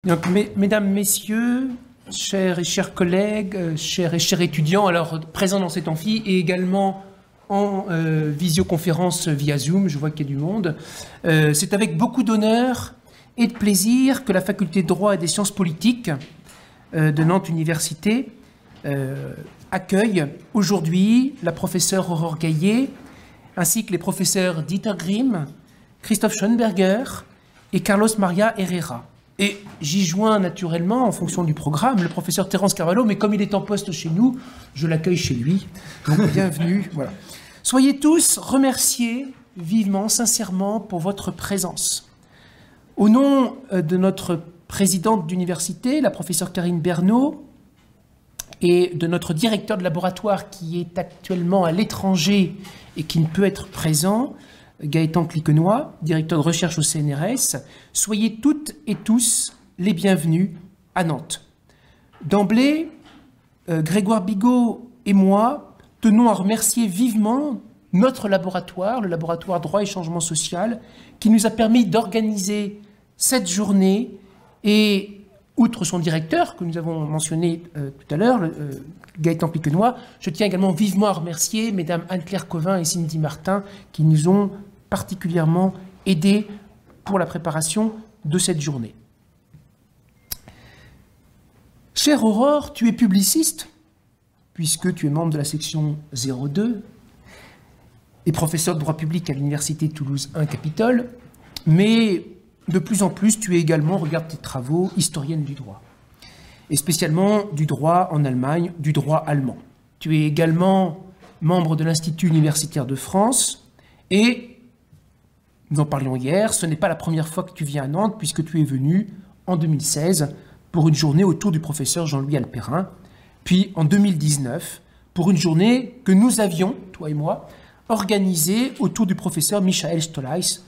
Donc, mesdames, messieurs, chers et chers collègues, chers et chers étudiants, alors présents dans cet amphi et également en visioconférence via Zoom, je vois qu'il y a du monde, c'est avec beaucoup d'honneur et de plaisir que la faculté de droit et des sciences politiques de Nantes Université accueille aujourd'hui la professeure Aurore Gaillet, ainsi que les professeurs Dieter Grimm, Christophe Schoenberger et Carlos Maria Herrera. Et j'y joins naturellement, en fonction du programme, le professeur Terence Carvalho, mais comme il est en poste chez nous, je l'accueille chez lui. Donc bienvenue. Voilà. Soyez tous remerciés vivement, sincèrement, pour votre présence. Au nom de notre présidente d'université, la professeure Karine Bernot, et de notre directeur de laboratoire qui est actuellement à l'étranger et qui ne peut être présent, Gaëtan Cliquenois, directeur de recherche au CNRS, soyez toutes et tous les bienvenus à Nantes. D'emblée, Grégoire Bigot et moi tenons à remercier vivement notre laboratoire, le laboratoire Droit et Changement Social, qui nous a permis d'organiser cette journée et, outre son directeur, que nous avons mentionné tout à l'heure, Gaëtan Cliquenois, je tiens également vivement à remercier mesdames Anne-Claire Covin et Cindy Martin qui nous ont particulièrement aidés pour la préparation de cette journée. Chère Aurore, tu es publiciste, puisque tu es membre de la section 02 et professeur de droit public à l'Université Toulouse 1 Capitole, mais de plus en plus, tu es également, regarde tes travaux, historienne du droit, et spécialement du droit en Allemagne, du droit allemand. Tu es également membre de l'Institut universitaire de France et nous en parlions hier, ce n'est pas la première fois que tu viens à Nantes, puisque tu es venu en 2016 pour une journée autour du professeur Jean-Louis Alperin, puis en 2019 pour une journée que nous avions, toi et moi, organisée autour du professeur Michael Stolleis.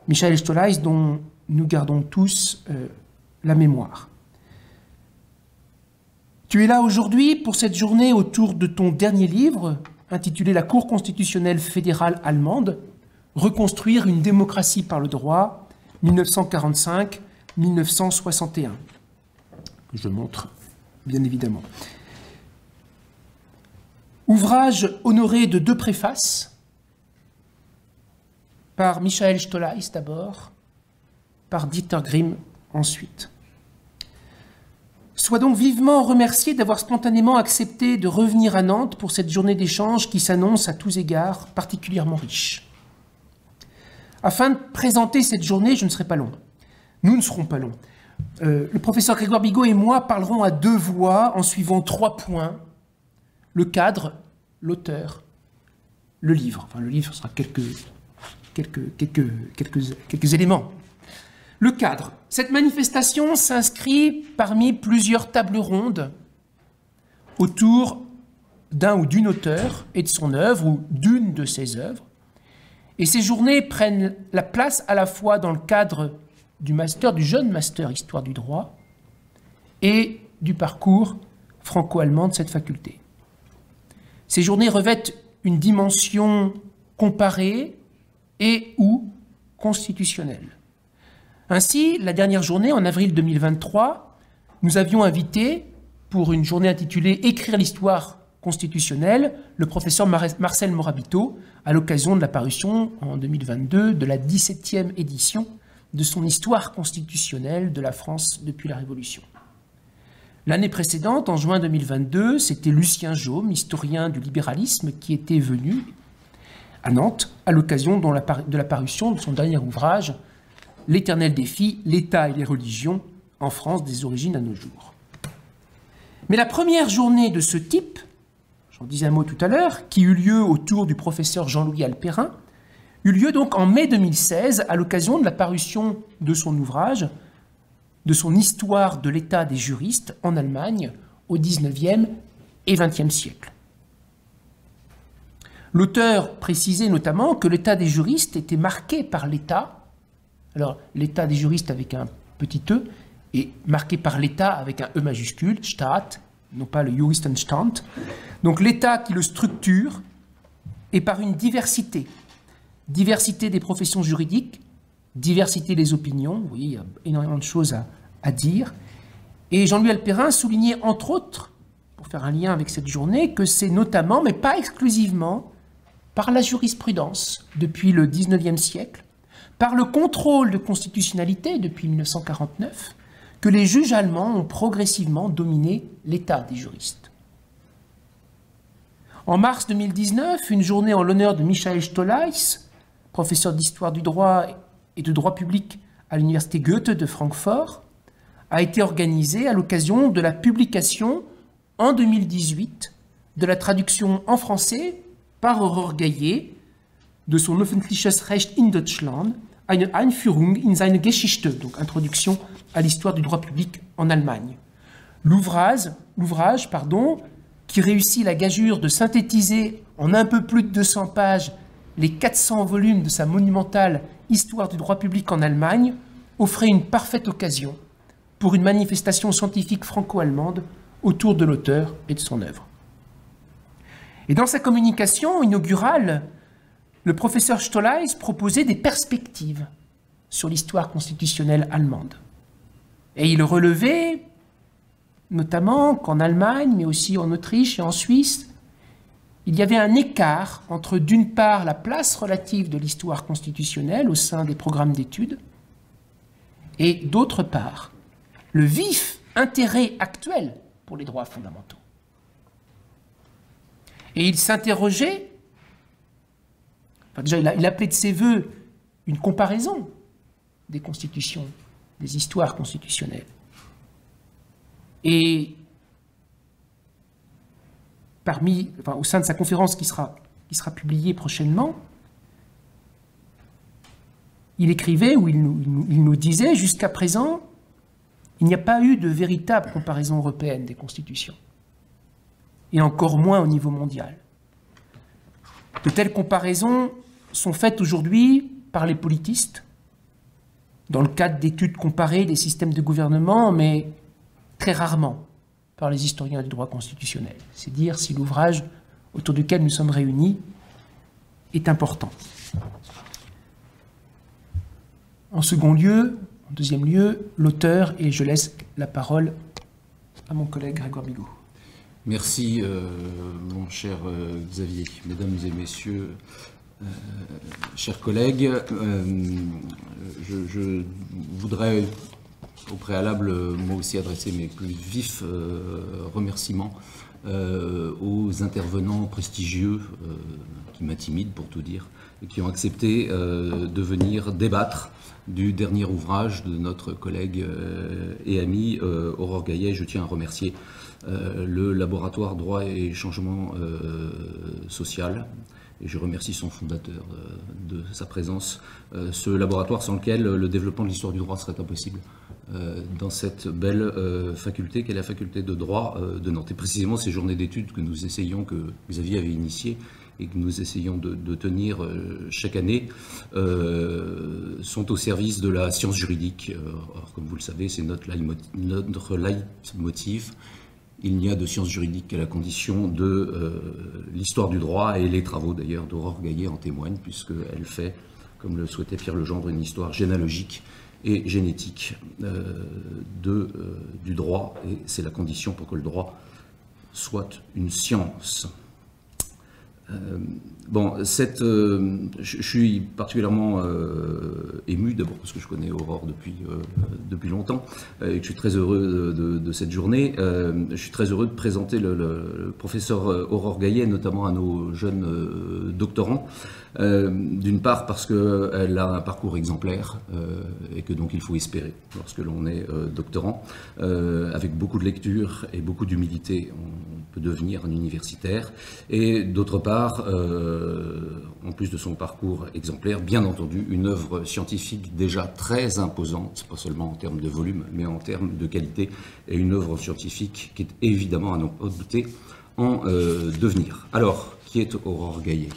Michael Stolleis dont nous gardons tous la mémoire. Tu es là aujourd'hui pour cette journée autour de ton dernier livre, intitulé « La Cour constitutionnelle fédérale allemande », Reconstruire une démocratie par le droit, 1945-1961, que je montre bien évidemment. Ouvrage honoré de 2 préfaces, par Michael Stolleis d'abord, par Dieter Grimm ensuite. Sois donc vivement remercié d'avoir spontanément accepté de revenir à Nantes pour cette journée d'échange qui s'annonce à tous égards particulièrement riche. Afin de présenter cette journée, je ne serai pas long. Nous ne serons pas longs. Le professeur Grégoire Bigot et moi parlerons à 2 voix en suivant 3 points. Le cadre, l'auteur, le livre. Enfin, le livre sera quelques éléments. Le cadre. Cette manifestation s'inscrit parmi plusieurs tables rondes autour d'un ou d'une auteure et de son œuvre ou d'une de ses œuvres. Et ces journées prennent la place à la fois dans le cadre du master, du jeune master Histoire du droit et du parcours franco-allemand de cette faculté. Ces journées revêtent une dimension comparée et ou constitutionnelle. Ainsi, la dernière journée, en avril 2023, nous avions invité, pour une journée intitulée « Écrire l'histoire constitutionnelle », le professeur Marcel Morabito, à l'occasion de la parution en 2022 de la 17e édition de son Histoire constitutionnelle de la France depuis la Révolution. L'année précédente, en juin 2022, c'était Lucien Jaume, historien du libéralisme, qui était venu à Nantes à l'occasion de la parution de son dernier ouvrage « L'éternel défi, l'État et les religions en France des origines à nos jours ». Mais la première journée de ce type, j'en disais un mot tout à l'heure, qui eut lieu autour du professeur Jean-Louis Alperin, eut lieu donc en mai 2016 à l'occasion de la parution de son ouvrage, de son Histoire de l'état des juristes en Allemagne au XIXe et XXe siècle. L'auteur précisait notamment que l'état des juristes était marqué par l'État, alors l'état des juristes avec un petit e, et marqué par l'État avec un E majuscule, Staat, non pas le Juristenstand, donc l'État qui le structure, et par une diversité des professions juridiques, diversité des opinions, vous voyez, il y a énormément de choses à dire. Et Jean-Louis Alperin soulignait entre autres, pour faire un lien avec cette journée, que c'est notamment, mais pas exclusivement, par la jurisprudence depuis le XIXe siècle, par le contrôle de constitutionnalité depuis 1949, que les juges allemands ont progressivement dominé l'état des juristes. En mars 2019, une journée en l'honneur de Michael Stolleis, professeur d'histoire du droit et de droit public à l'université Goethe de Francfort, a été organisée à l'occasion de la publication en 2018 de la traduction en français par Aurore Gaillet de son Öffentliches Recht in Deutschland, eine Einführung in seine Geschichte, donc introduction à l'histoire du droit public en Allemagne. L'ouvrage, qui réussit la gageure de synthétiser en un peu plus de 200 pages les 400 volumes de sa monumentale Histoire du droit public en Allemagne, offrait une parfaite occasion pour une manifestation scientifique franco-allemande autour de l'auteur et de son œuvre. Et dans sa communication inaugurale, le professeur Stolleis proposait des perspectives sur l'histoire constitutionnelle allemande. Et il relevait notamment qu'en Allemagne, mais aussi en Autriche et en Suisse, il y avait un écart entre, d'une part, la place relative de l'histoire constitutionnelle au sein des programmes d'études, et d'autre part, le vif intérêt actuel pour les droits fondamentaux. Et il s'interrogeait, enfin déjà il appelait de ses voeux une comparaison des constitutions, des histoires constitutionnelles. Et au sein de sa conférence qui sera publiée prochainement, il écrivait, ou il nous disait, jusqu'à présent, il n'y a pas eu de véritable comparaison européenne des constitutions, et encore moins au niveau mondial. De telles comparaisons sont faites aujourd'hui par les politistes, dans le cadre d'études comparées des systèmes de gouvernement, mais très rarement par les historiens du droit constitutionnel. C'est dire si l'ouvrage autour duquel nous sommes réunis est important. En deuxième lieu, l'auteur, et je laisse la parole à mon collègue Grégoire Bigot. Merci, mon cher Xavier. Mesdames et messieurs, chers collègues, je voudrais au préalable, moi aussi, adresser mes plus vifs remerciements aux intervenants prestigieux qui m'intimident, pour tout dire, et qui ont accepté de venir débattre du dernier ouvrage de notre collègue et ami Aurore Gaillet. Je tiens à remercier le laboratoire Droit et Changement Social, et je remercie son fondateur de sa présence. Ce laboratoire sans lequel le développement de l'histoire du droit serait impossible dans cette belle faculté qu'est la faculté de droit de Nantes. Et précisément ces journées d'études que Xavier avait initiées et que nous essayons de tenir chaque année sont au service de la science juridique. Or, comme vous le savez, c'est notre leitmotiv. Il n'y a de science juridique qu'à la condition de l'histoire du droit, et les travaux d'ailleurs d'Aurore Gaillet en témoignent, puisqu'elle fait, comme le souhaitait Pierre Legendre, une histoire généalogique et génétique du droit, et c'est la condition pour que le droit soit une science. Je suis particulièrement ému, d'abord parce que je connais Aurore depuis longtemps, et que je suis très heureux de cette journée. Je suis très heureux de présenter le professeur Aurore Gaillet, notamment à nos jeunes doctorants. D'une part parce qu'elle a un parcours exemplaire et que donc il faut espérer lorsque l'on est doctorant. Avec beaucoup de lecture et beaucoup d'humilité, on peut devenir un universitaire. Et d'autre part, en plus de son parcours exemplaire, bien entendu, une œuvre scientifique déjà très imposante, pas seulement en termes de volume, mais en termes de qualité, et une œuvre scientifique qui est évidemment, à n'en pas douter, en devenir. Alors, qui est Aurore Gaillet?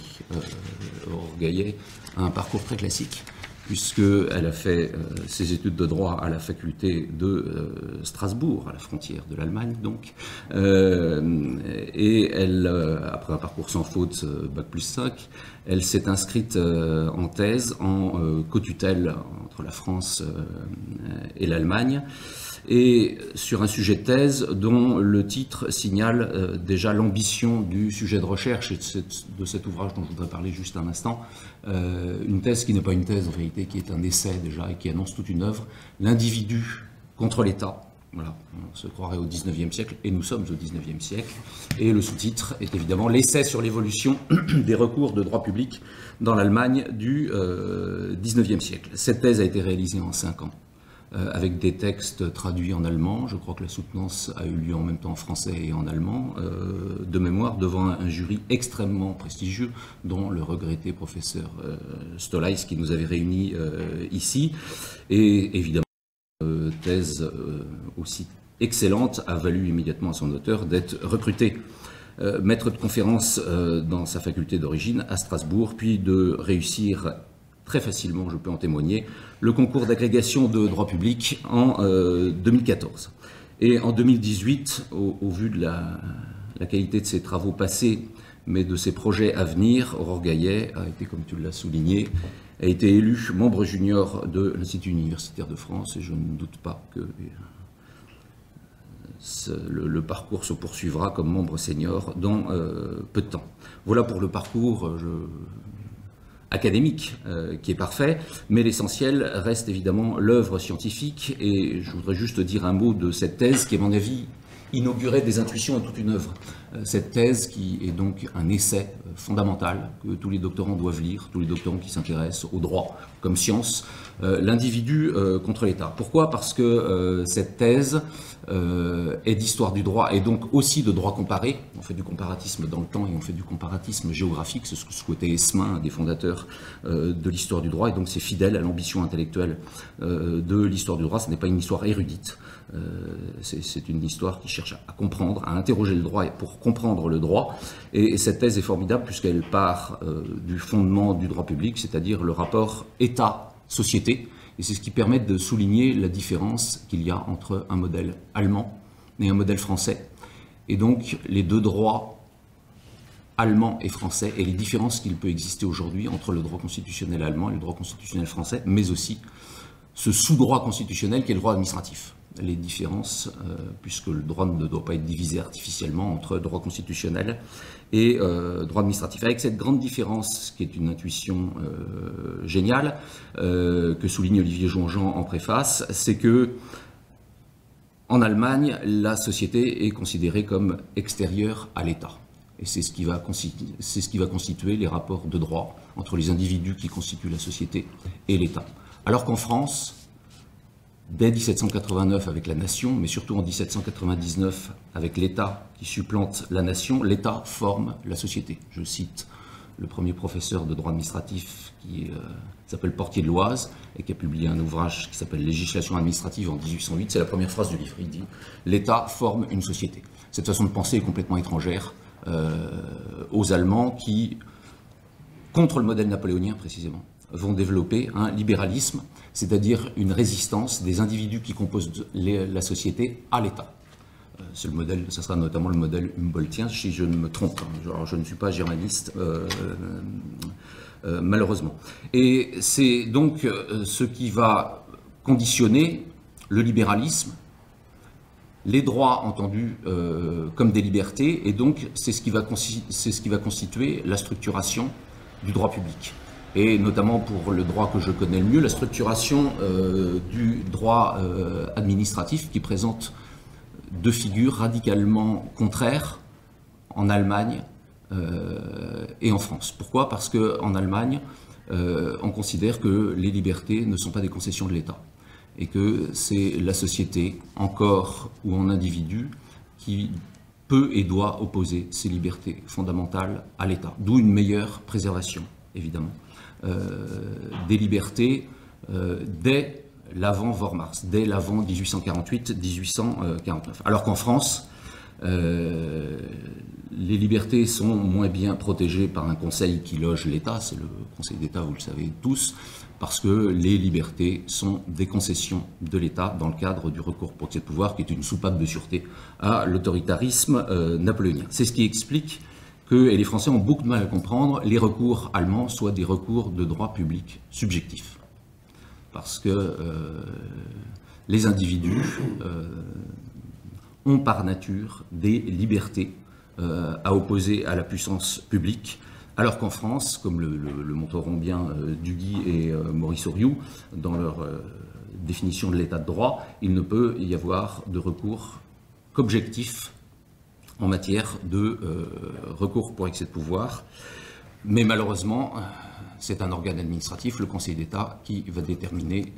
Aurore Gaillet a un parcours très classique, puisqu'elle a fait ses études de droit à la faculté de Strasbourg, à la frontière de l'Allemagne donc, et elle, après un parcours sans faute, Bac+5, elle s'est inscrite en thèse en co-tutelle entre la France et l'Allemagne, et sur un sujet de thèse dont le titre signale déjà l'ambition du sujet de recherche et de cet ouvrage dont je voudrais parler juste un instant. Une thèse qui n'est pas une thèse en réalité, qui est un essai déjà et qui annonce toute une œuvre, l'individu contre l'État. Voilà, on se croirait au 19e siècle, et nous sommes au 19e siècle. Et le sous-titre est évidemment l'essai sur l'évolution des recours de droit public dans l'Allemagne du 19e siècle. Cette thèse a été réalisée en 5 ans, avec des textes traduits en allemand. Je crois que la soutenance a eu lieu en même temps en français et en allemand, de mémoire, devant un jury extrêmement prestigieux, dont le regretté professeur Stolais, qui nous avait réunis ici. Et évidemment, thèse aussi excellente a valu immédiatement à son auteur d'être recruté maître de conférence dans sa faculté d'origine à Strasbourg, puis de réussir très facilement, je peux en témoigner, le concours d'agrégation de droit public en 2014. Et en 2018, au vu de la qualité de ses travaux passés, mais de ses projets à venir, Aurore Gaillet a été, comme tu l'as souligné, a été élu membre junior de l'Institut universitaire de France, et je ne doute pas que le parcours se poursuivra comme membre senior dans peu de temps. Voilà pour le parcours académique qui est parfait, mais l'essentiel reste évidemment l'œuvre scientifique, et je voudrais juste dire un mot de cette thèse qui, à mon avis, inaugurait des intuitions à toute une œuvre. Cette thèse qui est donc un essai fondamental que tous les doctorants doivent lire, tous les doctorants qui s'intéressent au droit comme science, l'individu contre l'État. Pourquoi? Parce que cette thèse est d'histoire du droit et donc aussi de droit comparé. On fait du comparatisme dans le temps et on fait du comparatisme géographique, c'est ce que souhaitait Esmin, un des fondateurs de l'histoire du droit, et donc c'est fidèle à l'ambition intellectuelle de l'histoire du droit. Ce n'est pas une histoire érudite. C'est une histoire qui cherche à comprendre, à interroger le droit pour comprendre le droit. Et cette thèse est formidable puisqu'elle part du fondement du droit public, c'est-à-dire le rapport État-société. Et c'est ce qui permet de souligner la différence qu'il y a entre un modèle allemand et un modèle français. Et donc les deux droits allemand et français et les différences qu'il peut exister aujourd'hui entre le droit constitutionnel allemand et le droit constitutionnel français, mais aussi ce sous-droit constitutionnel qui est le droit administratif. Les différences, puisque le droit ne doit pas être divisé artificiellement entre droit constitutionnel et droit administratif. Avec cette grande différence, qui est une intuition géniale, que souligne Olivier Jonjean en préface, c'est que en Allemagne, la société est considérée comme extérieure à l'État. Et c'est ce qui va constituer les rapports de droit entre les individus qui constituent la société et l'État. Alors qu'en France, dès 1789 avec la nation, mais surtout en 1799 avec l'État qui supplante la nation, l'État forme la société. Je cite le premier professeur de droit administratif qui s'appelle Portier de l'Oise et qui a publié un ouvrage qui s'appelle Législation administrative en 1808. C'est la première phrase du livre. Il dit « L'État forme une société ». Cette façon de penser est complètement étrangère aux Allemands qui, contre le modèle napoléonien précisément, vont développer un libéralisme, c'est-à-dire une résistance des individus qui composent la société à l'État. C'est le modèle, ça sera notamment le modèle humboldtien, si je ne me trompe. Alors, je ne suis pas germaniste, malheureusement. Et c'est donc ce qui va conditionner le libéralisme, les droits entendus comme des libertés, et donc c'est ce qui va constituer la structuration du droit public. Et notamment pour le droit que je connais le mieux, la structuration du droit administratif qui présente deux figures radicalement contraires en Allemagne et en France. Pourquoi? Parce qu'en Allemagne, on considère que les libertés ne sont pas des concessions de l'État et que c'est la société, en corps ou en individu, qui peut et doit opposer ces libertés fondamentales à l'État. D'où une meilleure préservation, évidemment, des libertés dès l'avant-Vormars, dès l'avant 1848-1849. Alors qu'en France, les libertés sont moins bien protégées par un conseil qui loge l'État, c'est le Conseil d'État, vous le savez tous, parce que les libertés sont des concessions de l'État dans le cadre du recours pour excès de pouvoir, qui est une soupape de sûreté à l'autoritarisme napoléonien. C'est ce qui explique que, et les Français ont beaucoup de mal à comprendre, les recours allemands soient des recours de droit public subjectif. Parce que les individus ont par nature des libertés à opposer à la puissance publique, alors qu'en France, comme le montreront bien Duguy et Maurice Oriou, dans leur définition de l'état de droit, il ne peut y avoir de recours qu'objectif en matière de recours pour excès de pouvoir. Mais malheureusement, c'est un organe administratif, le Conseil d'État, qui va déterminer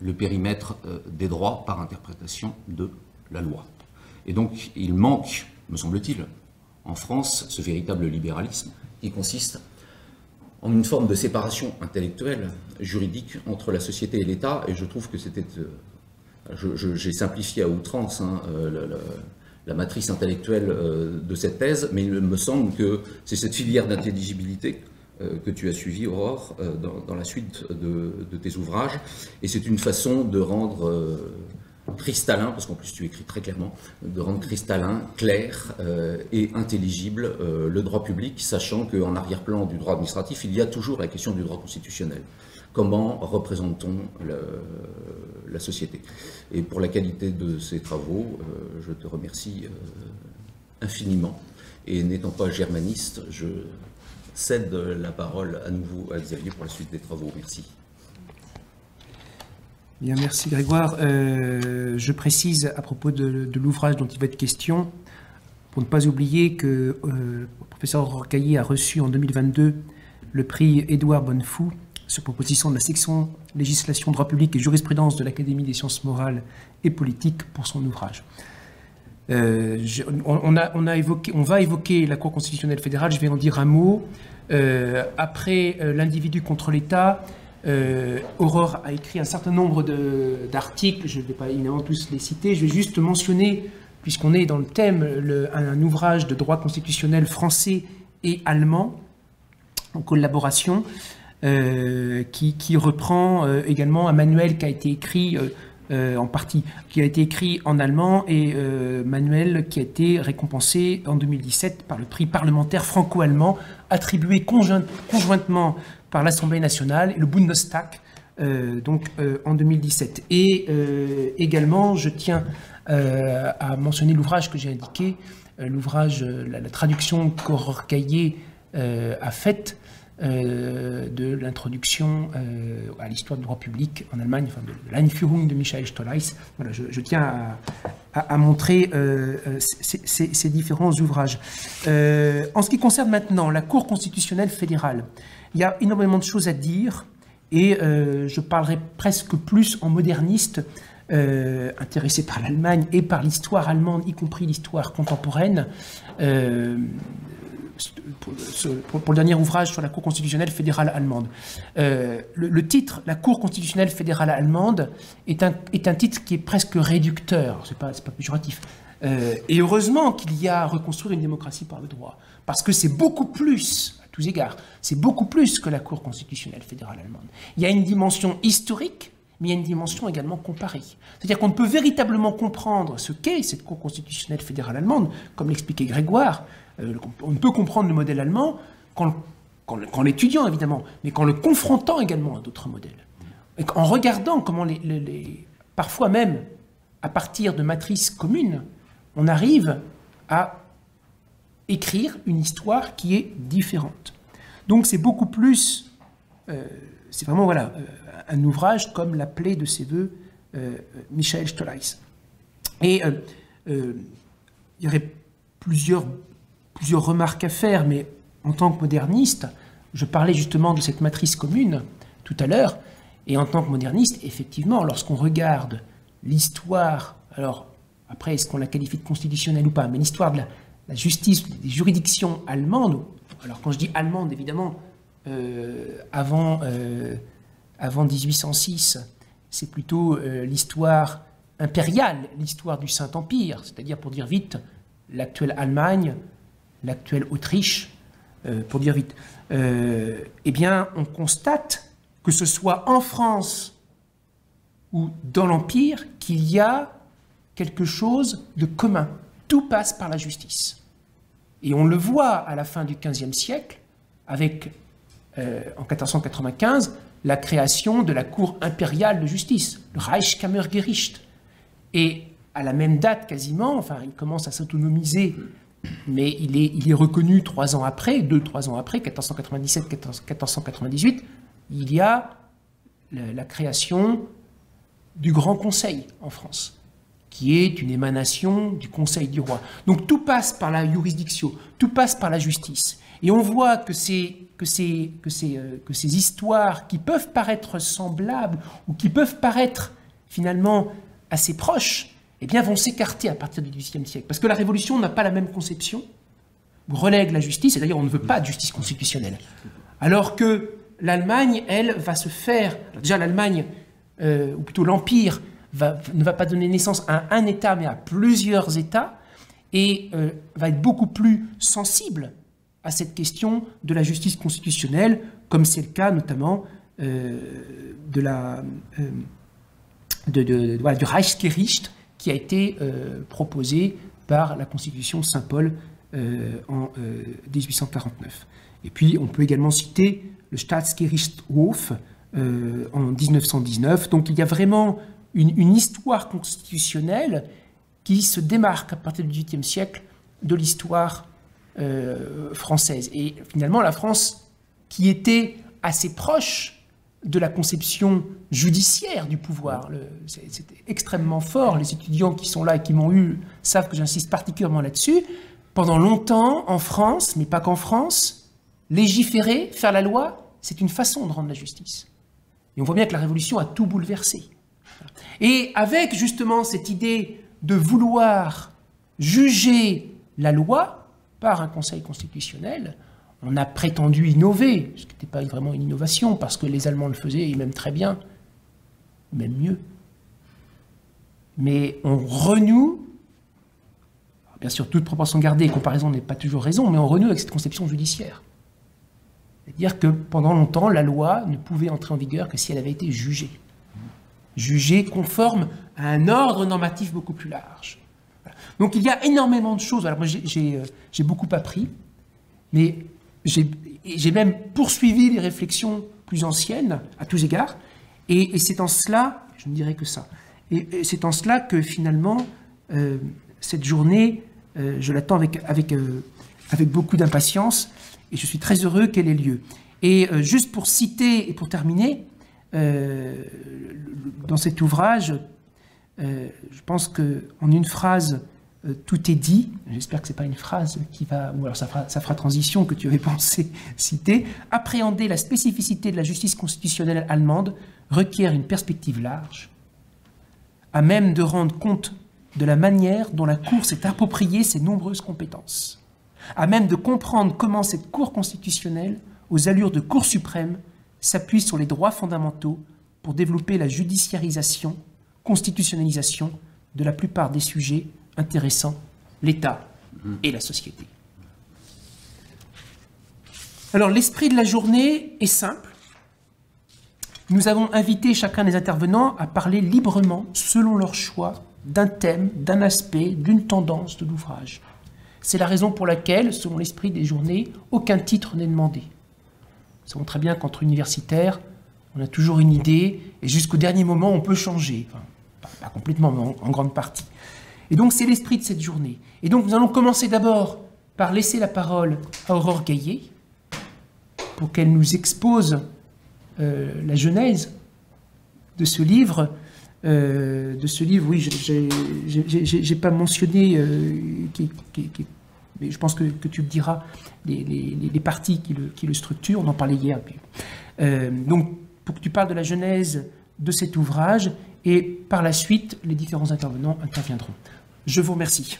le périmètre des droits par interprétation de la loi. Et donc, il manque, me semble-t-il, en France, ce véritable libéralisme qui consiste en une forme de séparation intellectuelle, juridique, entre la société et l'État. Et je trouve que c'était... j'ai simplifié à outrance la matrice intellectuelle de cette thèse, mais il me semble que c'est cette filière d'intelligibilité que tu as suivie, Aurore, dans la suite de tes ouvrages. Et c'est une façon de rendre cristallin, parce qu'en plus tu écris très clairement, de rendre cristallin, clair et intelligible le droit public, sachant qu'en arrière-plan du droit administratif, il y a toujours la question du droit constitutionnel. Comment représente-t-on la société? Et pour la qualité de ces travaux, je te remercie infiniment. Et n'étant pas germaniste, je cède la parole à nouveau à Xavier pour la suite des travaux. Merci. Bien, merci Grégoire. Je précise à propos de l'ouvrage dont il va être question, pour ne pas oublier que le professeur Rocaillé a reçu en 2022 le prix Édouard Bonnefou sur proposition de la section législation, droit public et jurisprudence de l'Académie des sciences morales et politiques pour son ouvrage. On va évoquer la Cour constitutionnelle fédérale, je vais en dire un mot. Après l'individu contre l'État, Aurore a écrit un certain nombre d'articles, je ne vais pas évidemment tous les citer, je vais juste mentionner, puisqu'on est dans le thème, un ouvrage de droit constitutionnel français et allemand, en collaboration, qui reprend également un manuel qui a été écrit en partie, qui a été écrit en allemand, et manuel qui a été récompensé en 2017 par le prix parlementaire franco-allemand, attribué conjointement par l'Assemblée nationale et le Bundestag, en 2017. Et également, je tiens à mentionner l'ouvrage que j'ai indiqué, l'ouvrage, la traduction qu'Aurore Caillé a faite de l'introduction à l'histoire du droit public en Allemagne, enfin de l'Einführung de Michael Stolleis. Voilà, je tiens à montrer ces différents ouvrages. En ce qui concerne maintenant la Cour constitutionnelle fédérale, il y a énormément de choses à dire et je parlerai presque plus en moderniste, intéressé par l'Allemagne et par l'histoire allemande, y compris l'histoire contemporaine. Pour le dernier ouvrage sur la Cour constitutionnelle fédérale allemande. Le titre, la Cour constitutionnelle fédérale allemande, est un titre qui est presque réducteur, c'est pas péjoratif. Et heureusement qu'il y a à reconstruire une démocratie par le droit, parce que c'est beaucoup plus, à tous égards, c'est beaucoup plus que la Cour constitutionnelle fédérale allemande. Il y a une dimension historique, mais il y a une dimension également comparée. C'est-à-dire qu'on peut véritablement comprendre ce qu'est cette Cour constitutionnelle fédérale allemande, comme l'expliquait Grégoire. On peut comprendre le modèle allemand qu'en l'étudiant, évidemment, mais qu'en le confrontant également à d'autres modèles. Et en regardant comment, parfois même, à partir de matrices communes, on arrive à écrire une histoire qui est différente. Donc c'est beaucoup plus... c'est vraiment voilà, un ouvrage comme l'appelait de ses voeux Michael Stolleis. Et il y aurait plusieurs remarques à faire, mais en tant que moderniste, je parlais justement de cette matrice commune tout à l'heure, et en tant que moderniste, effectivement, lorsqu'on regarde l'histoire, alors après, est-ce qu'on la qualifie de constitutionnelle ou pas, mais l'histoire de la justice, des juridictions allemandes, alors quand je dis allemande, évidemment, avant 1806, c'est plutôt l'histoire impériale, l'histoire du Saint-Empire, c'est-à-dire, pour dire vite, l'actuelle Allemagne, l'actuelle Autriche, pour dire vite, eh bien, on constate que ce soit en France ou dans l'Empire qu'il y a quelque chose de commun. Tout passe par la justice. Et on le voit à la fin du XVe siècle, avec, en 1495, la création de la Cour impériale de justice, le Reichskammergericht. Et à la même date quasiment, enfin il commence à s'autonomiser, mais il est reconnu 3 ans après, 2-3 ans après, 1497-1498, il y a la création du Grand Conseil en France, qui est une émanation du Conseil du roi. Donc tout passe par la jurisdiction, tout passe par la justice. Et on voit que ces histoires qui peuvent paraître semblables ou qui peuvent paraître finalement assez proches, eh bien vont s'écarter à partir du XVIIIe siècle. Parce que la Révolution n'a pas la même conception, relègue la justice, et d'ailleurs on ne veut pas de justice constitutionnelle. Alors que l'Allemagne, elle, va se faire... Déjà l'Allemagne, ou plutôt l'Empire, ne va pas donner naissance à un État, mais à plusieurs États, et va être beaucoup plus sensible à cette question de la justice constitutionnelle, comme c'est le cas notamment du Reichsgericht, qui a été proposé par la Constitution Saint-Paul en 1849. Et puis on peut également citer le Staatsgerichtshof en 1919. Donc il y a vraiment une histoire constitutionnelle qui se démarque à partir du XVIIIe siècle de l'histoire française. Et finalement, la France, qui était assez proche de la conception judiciaire du pouvoir, c'était extrêmement fort, les étudiants qui sont là et qui m'ont eu savent que j'insiste particulièrement là-dessus, pendant longtemps, en France, mais pas qu'en France, légiférer, faire la loi, c'est une façon de rendre la justice. Et on voit bien que la Révolution a tout bouleversé. Et avec justement cette idée de vouloir juger la loi par un conseil constitutionnel, on a prétendu innover, ce qui n'était pas vraiment une innovation, parce que les Allemands le faisaient, et même très bien, même mieux. Mais on renoue, bien sûr, toute proportion gardée, comparaison n'est pas toujours raison, mais on renoue avec cette conception judiciaire. C'est-à-dire que pendant longtemps, la loi ne pouvait entrer en vigueur que si elle avait été jugée. Jugée conforme à un ordre normatif beaucoup plus large. Voilà. Donc il y a énormément de choses. Alors moi j'ai beaucoup appris, mais j'ai même poursuivi les réflexions plus anciennes à tous égards, et c'est en cela, je ne dirais que ça, et c'est en cela que finalement cette journée, je l'attends avec beaucoup d'impatience, et je suis très heureux qu'elle ait lieu. Et juste pour citer et pour terminer, dans cet ouvrage, je pense qu'en une phrase, tout est dit. J'espère que ce n'est pas une phrase qui va... Ou alors ça fera transition que tu avais pensé citer. Appréhender la spécificité de la justice constitutionnelle allemande requiert une perspective large, à même de rendre compte de la manière dont la Cour s'est appropriée ses nombreuses compétences, à même de comprendre comment cette Cour constitutionnelle, aux allures de Cour suprême, s'appuie sur les droits fondamentaux pour développer la judiciarisation, constitutionnalisation de la plupart des sujets intéressant l'État et la société. Alors, l'esprit de la journée est simple. Nous avons invité chacun des intervenants à parler librement, selon leur choix, d'un thème, d'un aspect, d'une tendance de l'ouvrage. C'est la raison pour laquelle, selon l'esprit des journées, aucun titre n'est demandé. Nous savons très bien qu'entre universitaires, on a toujours une idée, et jusqu'au dernier moment, on peut changer. Enfin, pas complètement, mais en grande partie. Et donc, c'est l'esprit de cette journée. Et donc, nous allons commencer d'abord par laisser la parole à Aurore Gaillet, pour qu'elle nous expose la genèse de ce livre. Oui, j'ai pas mentionné, mais je pense que tu me diras les parties qui le structurent. On en parlait hier. Donc, pour que tu parles de la genèse de cet ouvrage, et par la suite, les différents intervenants interviendront. Je vous remercie.